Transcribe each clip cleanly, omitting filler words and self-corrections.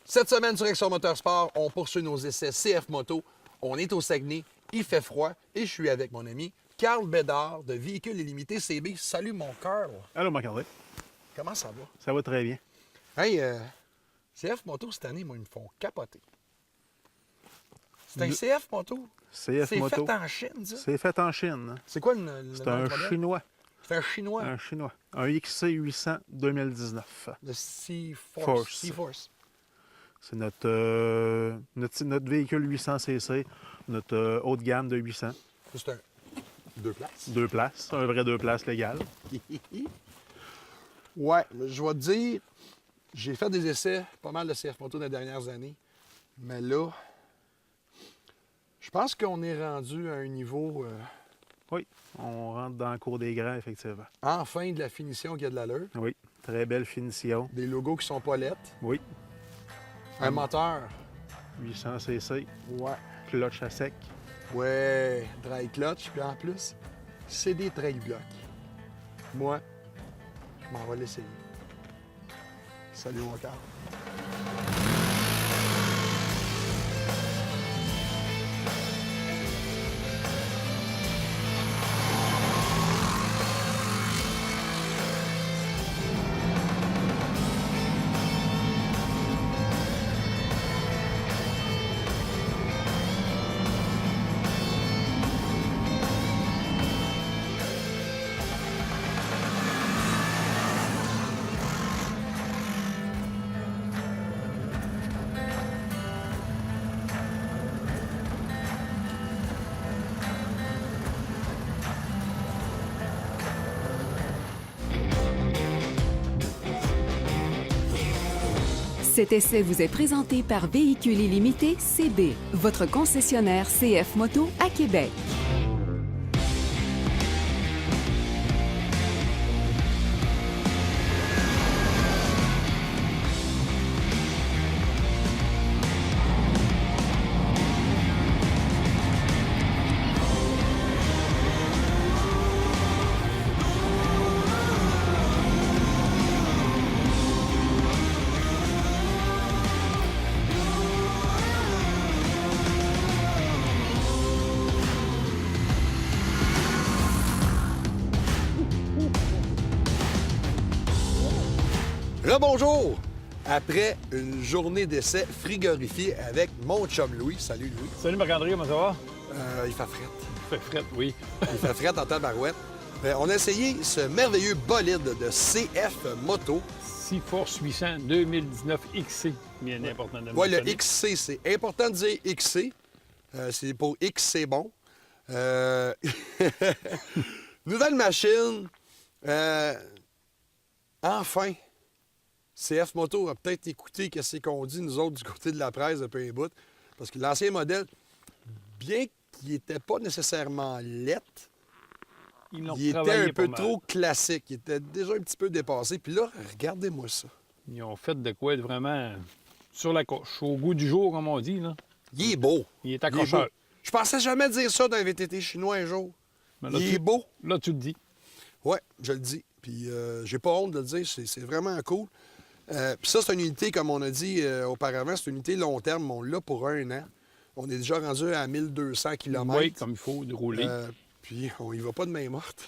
Cette semaine sur Action Motorsport, on poursuit nos essais CF Moto. On est au Saguenay, il fait froid et je suis avec mon ami Carl Bédard de Véhicules Illimités CB. Salut mon Carl. Allô, Marc-André. Comment ça va? Ça va très bien. Hey, CF Moto cette année, moi, ils me font capoter. C'est un CF Moto? CF C'est Moto. fait en Chine, ça? C'est fait en Chine. C'est quoi le C'est nom un du modèle? Chinois. C'est un Chinois. Un Chinois. Un XC800 2019. Le C-Force. Force. C-Force. C'est notre véhicule 800cc, notre haut de gamme de 800. C'est un 2 places. 2 places. Un vrai 2 places légal. Ouais, je vais te dire, j'ai fait des essais, pas mal de CF Moto dans les dernières années. Mais là, je pense qu'on est rendu à un niveau, Oui, on rentre dans le cours des grands, effectivement. enfin, de la finition qui a de l'allure. Oui, très belle finition. Des logos qui sont pas lettres. Oui, Un moteur. 800cc, Ouais. clutch à sec. Ouais, dry clutch. Puis en plus, c'est des trail blocks. Moi, je m'en vais l'essayer. Salut mon cœur. Cet essai vous est présenté par Véhicules Illimités CB, votre concessionnaire CF Moto à Québec. Rebonjour! Après une journée d'essai frigorifiée avec mon chum Louis. Salut Louis. Salut Marc-André, comment ça va? Il fait frette. Fait frette, oui. Il fait frette en tabarouette. On a essayé ce merveilleux bolide de CF Moto. C-Force 800 2019 XC, bien important de le Ouais, le mentionner. XC, c'est important de dire XC. C'est pour X, c'est bon. Nouvelle machine. Enfin, CF Moto a peut-être écouté ce qu'on dit, nous autres, du côté de la presse depuis un bout. Parce que l'ancien modèle, bien qu'il n'était pas nécessairement lettre, Ils l'ont il était travaillé un peu pas mal. trop classique. Il était déjà un petit peu dépassé. Puis là, regardez-moi ça. Ils ont fait de quoi être vraiment sur la coche, au goût du jour, comme on dit. Là. Il est beau. Il est Il est accrocheur. beau. Je pensais jamais dire ça d'un VTT chinois un jour. Mais là, Il est beau. Là, tu le dis. Oui, je le dis. Puis j'ai pas honte de le dire, c'est vraiment cool. Puis ça, c'est une unité, comme on a dit auparavant, c'est une unité long terme. On l'a pour 1 an. On est déjà rendu à 1200 km. Oui, comme il faut, de rouler. Puis on y va pas de main morte.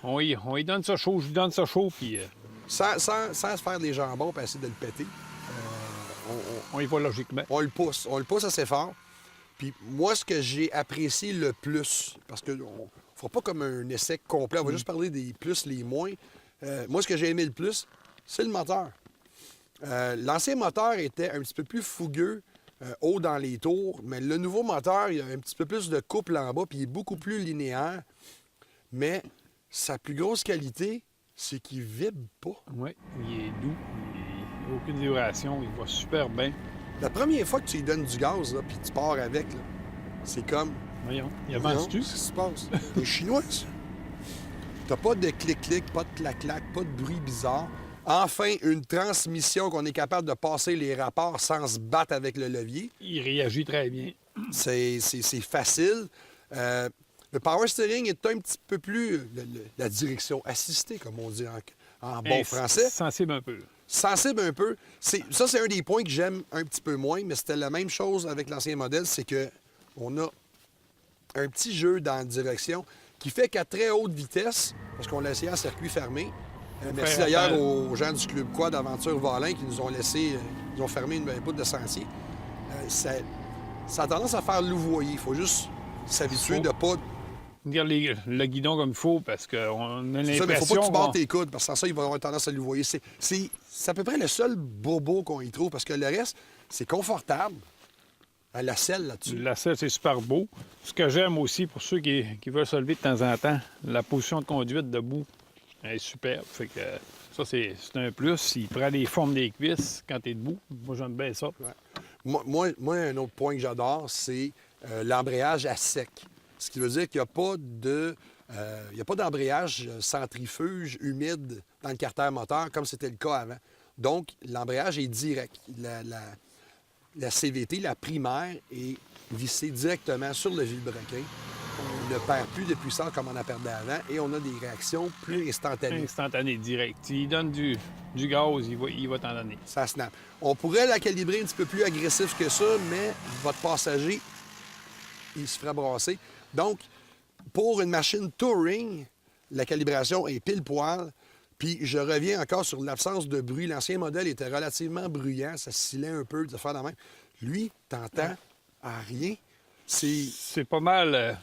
On y donne ça chaud, je lui donne ça chaud, puis Sans se faire des jambons et essayer de le péter. on y va logiquement. On le pousse. On le pousse assez fort. Puis moi, ce que j'ai apprécié le plus, parce qu'on ne fera pas comme un essai complet, on va juste parler des plus, les moins. Moi, ce que j'ai aimé le plus, c'est le moteur. L'ancien moteur était un petit peu plus fougueux, haut dans les tours, mais le nouveau moteur, il a un petit peu plus de couple en bas, puis il est beaucoup plus linéaire. Mais sa plus grosse qualité, c'est qu'il vibre pas. Oui, il est doux, il n'a aucune vibration, il va super bien. La première fois que tu lui donnes du gaz, là, puis tu pars avec, là, c'est comme... Voyons, il Non, avance-tu? qu'est-ce qui se passe? T'es chinois, ça. T'as pas de clic-clic, pas de clac-clac, pas de bruit bizarre. Enfin, une transmission qu'on est capable de passer les rapports sans se battre avec le levier. Il réagit très bien. C'est facile. Le power steering est un petit peu plus... la direction assistée, comme on dit en bon français. Sensible un peu. sensible un peu. Ça, c'est un des points que j'aime un petit peu moins, mais c'était la même chose avec l'ancien modèle, c'est que on a un petit jeu dans la direction qui fait qu'à très haute vitesse, parce qu'on l'a essayé en circuit fermé, merci d'ailleurs aux gens du Club Quad d'Aventure Valin qui nous ont laissé, ils ont fermé une bout de sentier. Ça a tendance à faire louvoyer. Il faut juste s'habituer de pas... Dire le guidon comme il faut, parce qu'on a C'est ça, mais l'impression... faut pas que tu qu'on- battes tes coudes, parce que sans ça, il va avoir tendance à louvoyer. C'est à peu près le seul bobo qu'on y trouve, parce que le reste, c'est confortable. La selle là-dessus. La selle, c'est super beau. Ce que j'aime aussi, pour ceux qui veulent se lever de temps en temps, la position de conduite debout elle est superbe. Fait que ça, c'est un plus. Il prend les formes des cuisses quand tu es debout. Moi, j'aime bien ça. Moi, un autre point que j'adore, c'est l'embrayage à sec. Ce qui veut dire qu'il n'y a pas il y a pas d'embrayage centrifuge humide dans le carter moteur comme c'était le cas avant. Donc, l'embrayage est direct. La CVT, la primaire, est vissée directement sur le vilebrequin. On ne perd plus de puissance comme on en perdait avant et on a des réactions plus instantanées. Instantané, direct. Il donne du gaz, il va t'en donner. Ça snap. On pourrait la calibrer un petit peu plus agressif que ça, mais votre passager, il se ferait brasser. Donc, pour une machine touring, la calibration est pile poil. Puis je reviens encore sur l'absence de bruit. L'ancien modèle était relativement bruyant, ça scillait un peu, de faire la même. Lui, t'entends à rien. C'est pas mal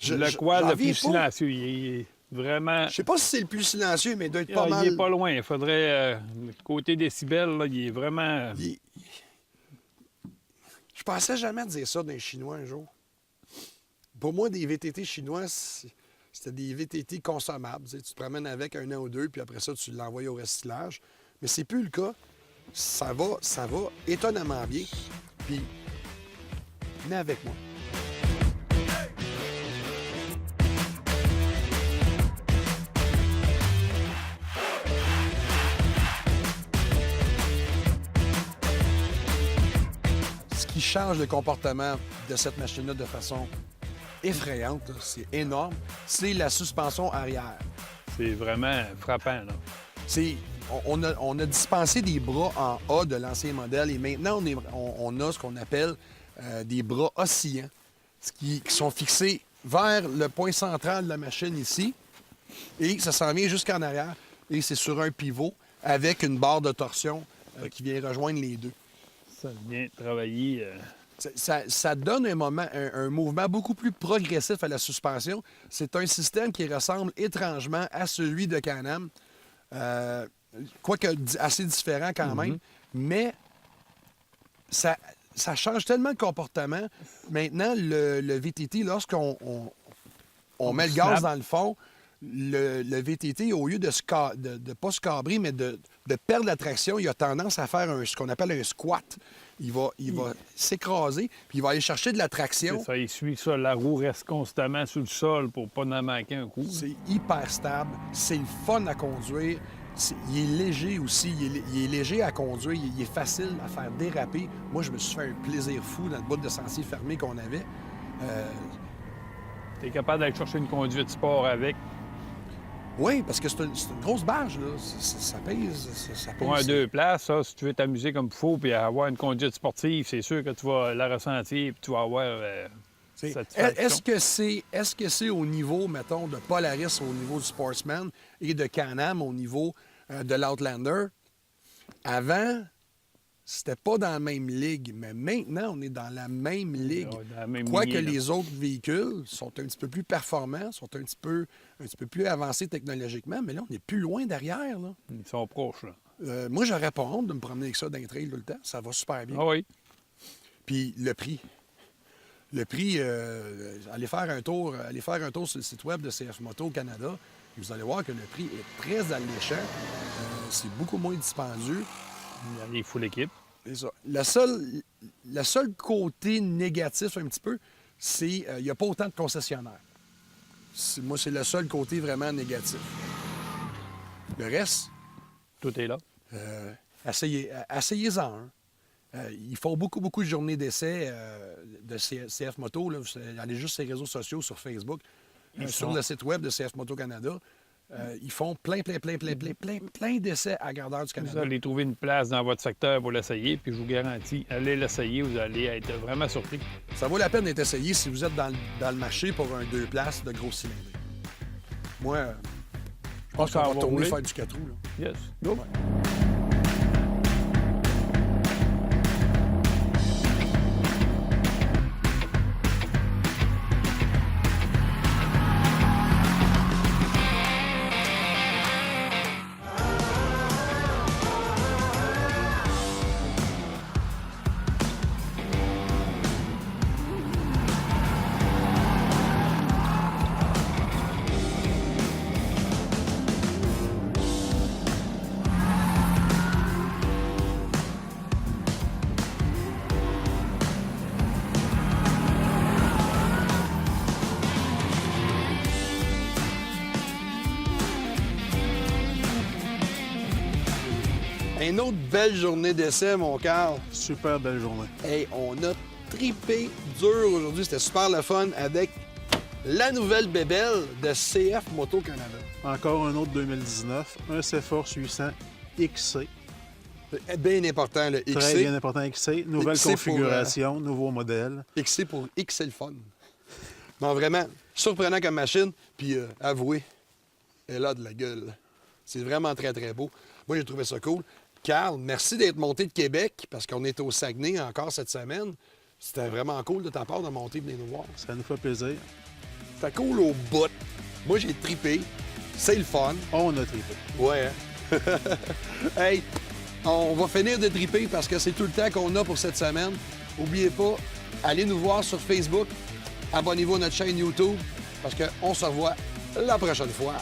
le quad le plus silencieux. Il est vraiment... Je sais pas si c'est le plus silencieux, mais il doit être pas Il mal. est pas loin. Il faudrait... côté décibels, là, il est vraiment... Je pensais jamais dire ça d'un Chinois un jour. Pour moi, des VTT chinois, c'était des VTT consommables. Tu sais, tu te promènes avec un an ou deux, puis après ça, tu l'envoies au recyclage. Mais c'est plus le cas. Ça va étonnamment bien. Puis, venez avec moi. Ce qui change le comportement de cette machine-là de façon effrayante, là, c'est énorme, c'est la suspension arrière. C'est vraiment frappant, là. On a dispensé des bras en A de l'ancien modèle et maintenant, on a ce qu'on appelle des bras oscillants, qui sont fixés vers le point central de la machine ici et ça s'en vient jusqu'en arrière et c'est sur un pivot avec une barre de torsion qui vient rejoindre les deux. Ça vient travailler... Ça donne un mouvement beaucoup plus progressif à la suspension. C'est un système qui ressemble étrangement à celui de Can-Am, quoique assez différent quand même, mais ça change tellement de comportement. Maintenant, le VTT, lorsqu'on met le gaz dans le fond, le VTT, au lieu de pas se cabrer, mais de perdre la traction, il a tendance à faire ce qu'on appelle un squat. Il va s'écraser, puis il va aller chercher de la traction. C'est ça, il suit ça. La roue reste constamment sur le sol pour pas en manquer un coup. C'est hyper stable. C'est le fun à conduire. Il est léger aussi. Il est léger à conduire. Il est facile à faire déraper. Moi, je me suis fait un plaisir fou dans le bout de sentier fermé qu'on avait. Tu es capable d'aller chercher une conduite sport avec. Oui, parce que c'est une grosse barge, là. Ça pèse. Ça Pour un pèse. 2 places, ça, si tu veux t'amuser comme il faut puis avoir une conduite sportive, c'est sûr que tu vas la ressentir puis tu vas avoir satisfaction. Est-ce que c'est au niveau, mettons, de Polaris, au niveau du Sportsman et de Can-Am, au niveau de l'Outlander? Avant, c'était pas dans la même ligue, mais maintenant, on est dans la même ligue. Dans la même Quoique lignée, là. les autres véhicules sont un petit peu plus performants, sont un petit peu plus avancés technologiquement, mais là, on est plus loin derrière, là. Ils sont proches, là. Moi, j'aurais pas honte de me promener avec ça dans les trails tout le temps. Ça va super bien. Ah oui. Puis le prix. Le prix, allez faire un tour sur le site web de CF Moto au Canada. Et vous allez voir que le prix est très alléchant. C'est beaucoup moins dispendieux. Il y a les full équipes. C'est ça. Le seul côté négatif un petit peu, c'est qu'il n'y a pas autant de concessionnaires. Moi, c'est le seul côté vraiment négatif. Le reste, Tout est là. essayez-en un. Ils font beaucoup de journées d'essai de CF Moto. Là. Allez juste sur les réseaux sociaux, sur Facebook, sur le site web de CF Moto Canada. Ils font plein d'essais à Grandeur du Vous Canada. allez trouver une place dans votre secteur pour l'essayer, puis je vous garantis, allez l'essayer, vous allez être vraiment surpris. Ça vaut la peine d'être essayé si vous êtes dans le marché pour un 2 places de gros cylindrée. Moi, je pense Ça qu'on va va tourner rouler. faire du 4 roues. Là. Yes, go! Une autre belle journée d'essai, mon Carl. Super belle journée. Hey, on a tripé dur aujourd'hui. C'était super le fun avec la nouvelle bébelle de CF Moto Canada. Encore un autre 2019, un C-Force 800 XC. Bien important, le Très XC. bien important XC. Nouvelle XC pour, configuration, nouveau modèle. XC pour X, c'est le fun. Non, vraiment, surprenant comme machine. Puis, avouez, elle a de la gueule. C'est vraiment très, très beau. Moi, j'ai trouvé ça cool. Carl, merci d'être monté de Québec parce qu'on est au Saguenay encore cette semaine. C'était vraiment cool de ta part de monter et de venir nous voir. Ça nous fait plaisir. C'était cool au bout. Moi, j'ai tripé. C'est le fun. On a trippé. Ouais. Hein? Hey, on va finir de triper parce que c'est tout le temps qu'on a pour cette semaine. N'oubliez pas, allez nous voir sur Facebook. Abonnez-vous à notre chaîne YouTube parce qu'on se revoit la prochaine fois.